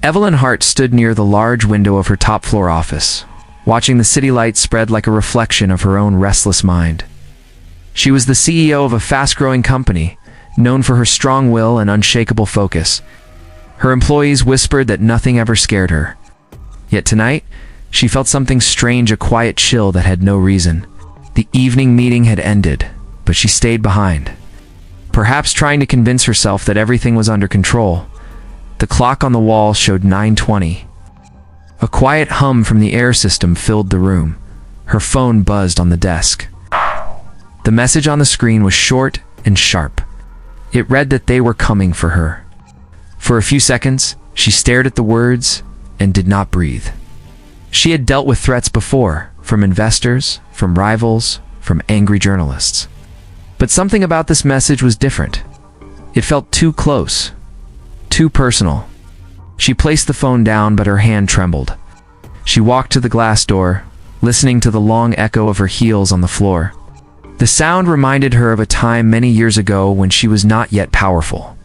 Evelyn Hart stood near the large window of her top-floor office, watching the city lights spread like a reflection of her own restless mind. She was the CEO of a fast-growing company, known for her strong will and unshakable focus. Her employees whispered that nothing ever scared her. Yet tonight, she felt something strange, a quiet chill that had no reason. The evening meeting had ended, but she stayed behind, perhaps trying to convince herself that everything was under control. The clock on the wall showed 9:20. A quiet hum from the air system filled the room. Her phone buzzed on the desk. The message on the screen was short and sharp. It read that they were coming for her. For a few seconds, she stared at the words and did not breathe. She had dealt with threats before, from investors, from rivals, from angry journalists. But something about this message was different. It felt too close, too personal. She placed the phone down, but her hand trembled. She walked to the glass door, listening to the long echo of her heels on the floor. The sound reminded her of a time many years ago when she was not yet powerful,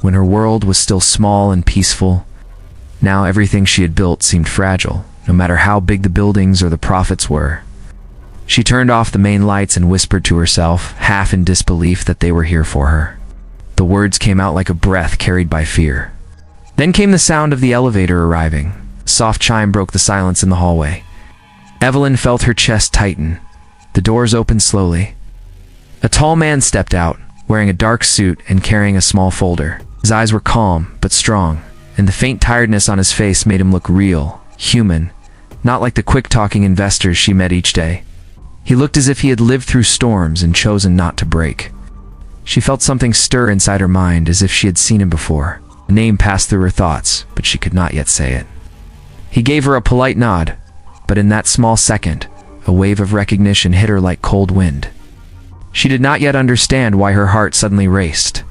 when her world was still small and peaceful. Now everything she had built seemed fragile, no matter how big the buildings or the profits were. She turned off the main lights and whispered to herself, half in disbelief that they were here for her. The words came out like a breath carried by fear. Then came the sound of the elevator arriving. A soft chime broke the silence in the hallway. Evelyn felt her chest tighten. The doors opened slowly. A tall man stepped out, wearing a dark suit and carrying a small folder. His eyes were calm, but strong, and the faint tiredness on his face made him look real, human, not like the quick-talking investors she met each day. He looked as if he had lived through storms and chosen not to break. She felt something stir inside her mind, as if she had seen him before. A name passed through her thoughts, but she could not yet say it. He gave her a polite nod, but in that small second, a wave of recognition hit her like cold wind. She did not yet understand why her heart suddenly raced.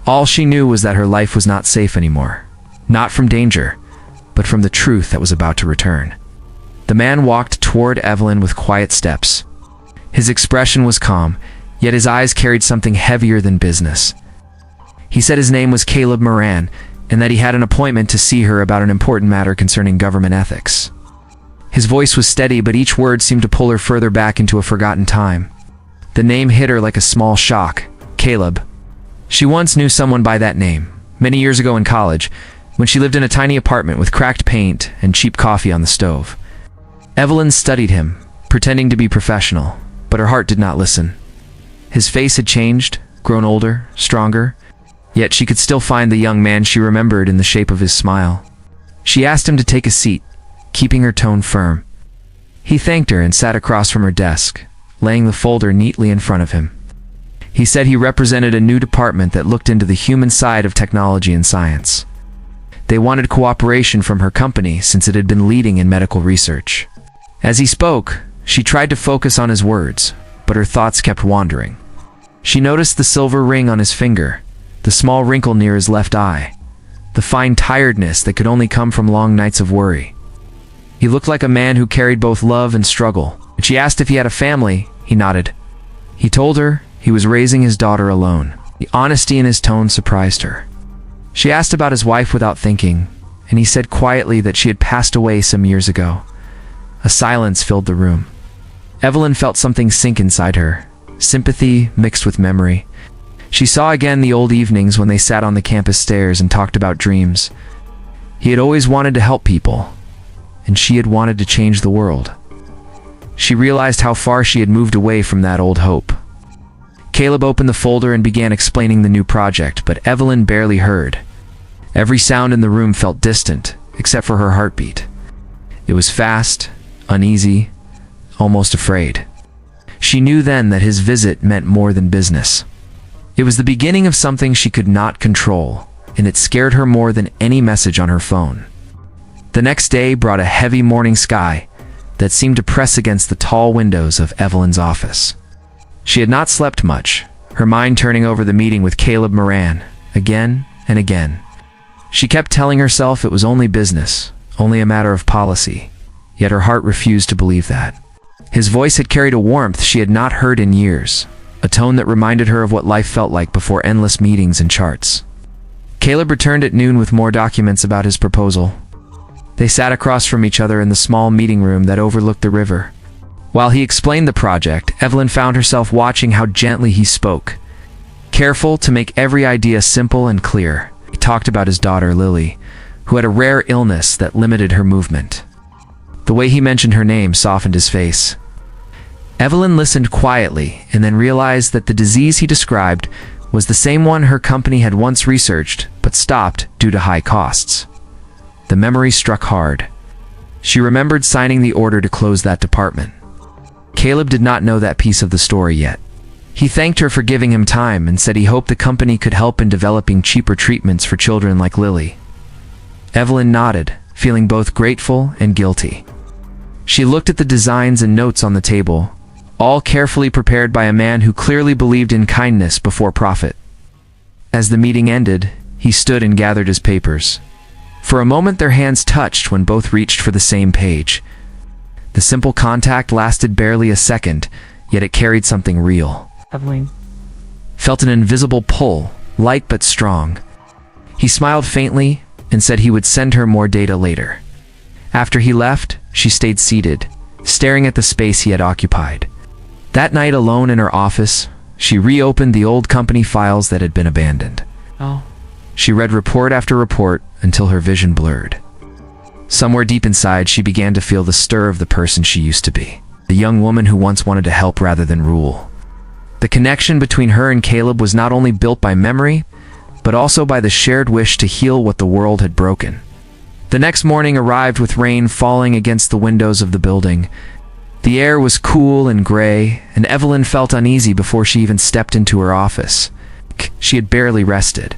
All she knew was that her life was not safe anymore. Not from danger, but from the truth that was about to return. The man walked toward Evelyn with quiet steps. His expression was calm, yet his eyes carried something heavier than business. He said his name was Caleb Moran, and that he had an appointment to see her about an important matter concerning government ethics. His voice was steady, but each word seemed to pull her further back into a forgotten time. The name hit her like a small shock. Caleb. She once knew someone by that name, many years ago in college, when she lived in a tiny apartment with cracked paint and cheap coffee on the stove. Evelyn studied him, pretending to be professional, but her heart did not listen. His face had changed, grown older, stronger, yet she could still find the young man she remembered in the shape of his smile. She asked him to take a seat, keeping her tone firm. He thanked her and sat across from her desk, laying the folder neatly in front of him. He said he represented a new department that looked into the human side of technology and science. They wanted cooperation from her company since it had been leading in medical research. As he spoke, she tried to focus on his words, but her thoughts kept wandering. She noticed the silver ring on his finger, the small wrinkle near his left eye, the fine tiredness that could only come from long nights of worry. He looked like a man who carried both love and struggle. When she asked if he had a family, he nodded. He told her he was raising his daughter alone. The honesty in his tone surprised her. She asked about his wife without thinking, and he said quietly that she had passed away some years ago. A silence filled the room. Evelyn felt something sink inside her, sympathy mixed with memory. She saw again the old evenings when they sat on the campus stairs and talked about dreams. He had always wanted to help people, and she had wanted to change the world. She realized how far she had moved away from that old hope. Caleb opened the folder and began explaining the new project, but Evelyn barely heard. Every sound in the room felt distant, except for her heartbeat. It was fast, uneasy, almost afraid. She knew then that his visit meant more than business. It was the beginning of something she could not control, and it scared her more than any message on her phone. The next day brought a heavy morning sky that seemed to press against the tall windows of Evelyn's office. She had not slept much, her mind turning over the meeting with Caleb Moran, again and again. She kept telling herself it was only business, only a matter of policy, yet her heart refused to believe that. His voice had carried a warmth she had not heard in years, a tone that reminded her of what life felt like before endless meetings and charts. Caleb returned at noon with more documents about his proposal. They sat across from each other in the small meeting room that overlooked the river. While he explained the project, Evelyn found herself watching how gently he spoke, careful to make every idea simple and clear. He talked about his daughter, Lily, who had a rare illness that limited her movement. The way he mentioned her name softened his face. Evelyn listened quietly and then realized that the disease he described was the same one her company had once researched but stopped due to high costs. The memory struck hard. She remembered signing the order to close that department. Caleb did not know that piece of the story yet. He thanked her for giving him time and said he hoped the company could help in developing cheaper treatments for children like Lily. Evelyn nodded, feeling both grateful and guilty. She looked at the designs and notes on the table, all carefully prepared by a man who clearly believed in kindness before profit. As the meeting ended, he stood and gathered his papers. For a moment their hands touched when both reached for the same page. The simple contact lasted barely a second, yet it carried something real. Evelyn Felt an invisible pull, light but strong. He smiled faintly and said he would send her more data later. After he left, she stayed seated, staring at the space he had occupied. That night, alone in her office, she reopened the old company files that had been abandoned. Oh. She read report after report until her vision blurred. Somewhere deep inside, she began to feel the stir of the person she used to be, the young woman who once wanted to help rather than rule. The connection between her and Caleb was not only built by memory, but also by the shared wish to heal what the world had broken. The next morning arrived with rain falling against the windows of the building. The air was cool and gray, and Evelyn felt uneasy before she even stepped into her office. She had barely rested.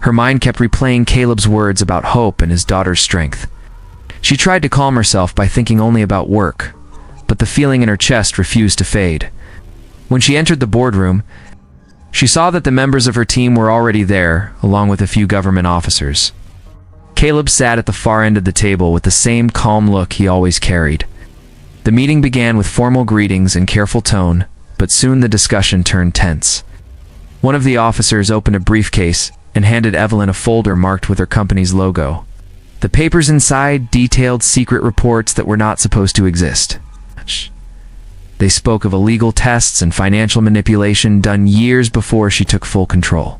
Her mind kept replaying Caleb's words about hope and his daughter's strength. She tried to calm herself by thinking only about work, but the feeling in her chest refused to fade. When she entered the boardroom, she saw that the members of her team were already there, along with a few government officers. Caleb sat at the far end of the table with the same calm look he always carried. The meeting began with formal greetings and careful tone, but soon the discussion turned tense. One of the officers opened a briefcase and handed Evelyn a folder marked with her company's logo. The papers inside detailed secret reports that were not supposed to exist. They spoke of illegal tests and financial manipulation done years before she took full control.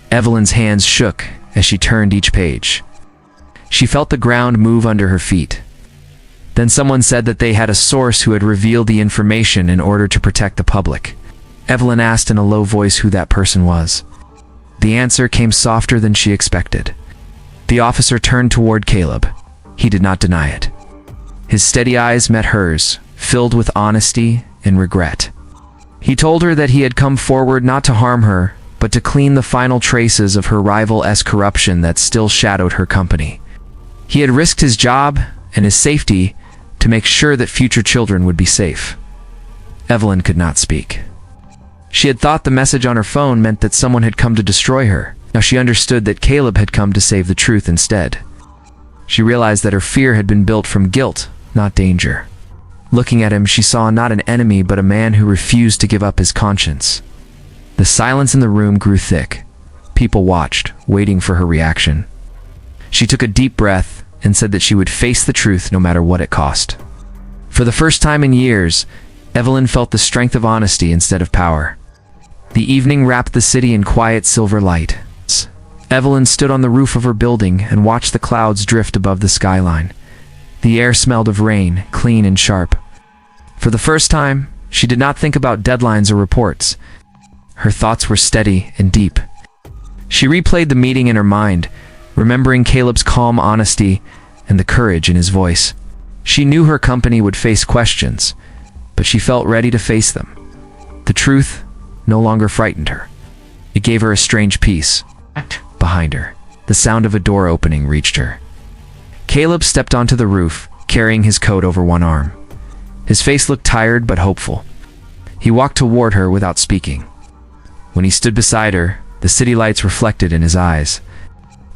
Evelyn's hands shook as she turned each page. She felt the ground move under her feet. Then someone said that they had a source who had revealed the information in order to protect the public. Evelyn asked in a low voice who that person was. The answer came softer than she expected. The officer turned toward Caleb. He did not deny it. His steady eyes met hers, filled with honesty and regret. He told her that he had come forward not to harm her, but to clean the final traces of her rival's corruption that still shadowed her company. He had risked his job and his safety to make sure that future children would be safe. Evelyn could not speak. She had thought the message on her phone meant that someone had come to destroy her. Now she understood that Caleb had come to save the truth instead. She realized that her fear had been built from guilt, not danger. Looking at him, she saw not an enemy but a man who refused to give up his conscience. The silence in the room grew thick. People watched, waiting for her reaction. She took a deep breath and said that she would face the truth no matter what it cost. For the first time in years, Evelyn felt the strength of honesty instead of power. The evening wrapped the city in quiet silver light. Evelyn stood on the roof of her building and watched the clouds drift above the skyline. The air smelled of rain, clean and sharp. For the first time, she did not think about deadlines or reports. Her thoughts were steady and deep. She replayed the meeting in her mind, remembering Caleb's calm honesty and the courage in his voice. She knew her company would face questions, but she felt ready to face them. The truth no longer frightened her. It gave her a strange peace. Behind her, the sound of a door opening reached her. Caleb stepped onto the roof, carrying his coat over one arm. His face looked tired but hopeful. He walked toward her without speaking. When he stood beside her, the city lights reflected in his eyes.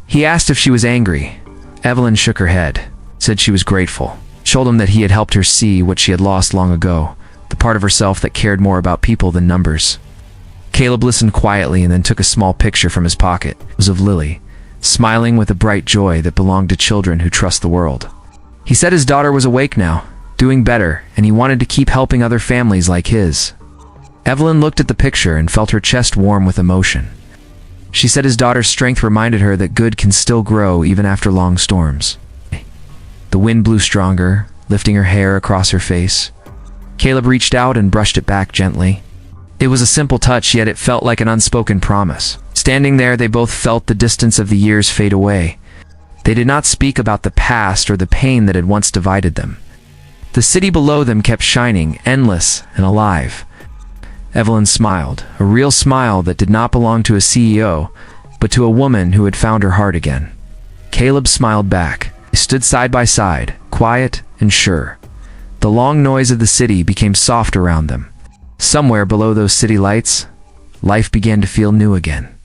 He asked if she was angry. Evelyn shook her head, said she was grateful, told him that he had helped her see what she had lost long ago, the part of herself that cared more about people than numbers. Caleb listened quietly and then took a small picture from his pocket. It was of Lily, smiling with a bright joy that belonged to children who trust the world. He said his daughter was awake now, doing better, and he wanted to keep helping other families like his. Evelyn looked at the picture and felt her chest warm with emotion. She said his daughter's strength reminded her that good can still grow even after long storms. The wind blew stronger, lifting her hair across her face. Caleb reached out and brushed it back gently. It was a simple touch, yet it felt like an unspoken promise. Standing there, they both felt the distance of the years fade away. They did not speak about the past or the pain that had once divided them. The city below them kept shining, endless and alive. Evelyn smiled, a real smile that did not belong to a CEO, but to a woman who had found her heart again. Caleb smiled back. They stood side by side, quiet and sure. The long noise of the city became soft around them. Somewhere below those city lights, life began to feel new again.